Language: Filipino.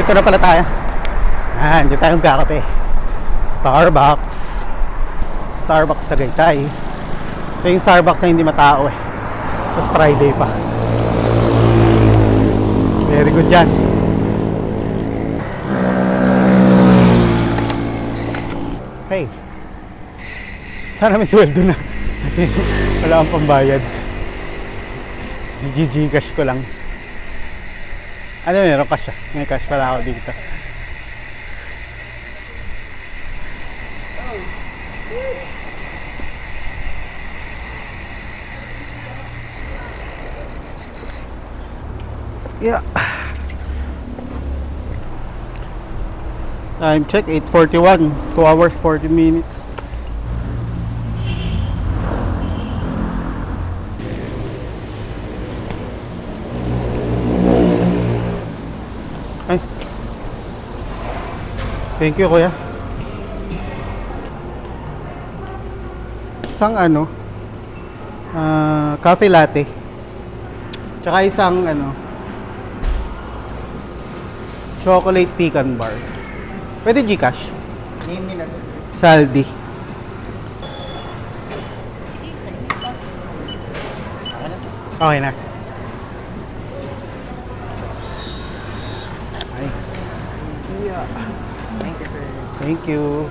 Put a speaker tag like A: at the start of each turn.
A: Ito na pala tayo. Dito tayong kakape. Starbucks. Starbucks Tagaytay. Ito yung Starbucks na hindi matao eh. Tapos Friday pa. Very good dyan. Hey. Sana may sweldo na. Kasi wala akong pambayad. Gcash ko lang. Ano, meron cash ah. May cash pala ako dito. Yeah. Time check 8:41. 2 hours 40 minutes. Ay. Thank you, kuya. Isang cafe latte. Tsaka isang chocolate pecan bar. Pwede Gcash?
B: Name nila, sir.
A: Saldi. Okay na. Ay. Yeah.
B: Thank you, sir.
A: Thank you.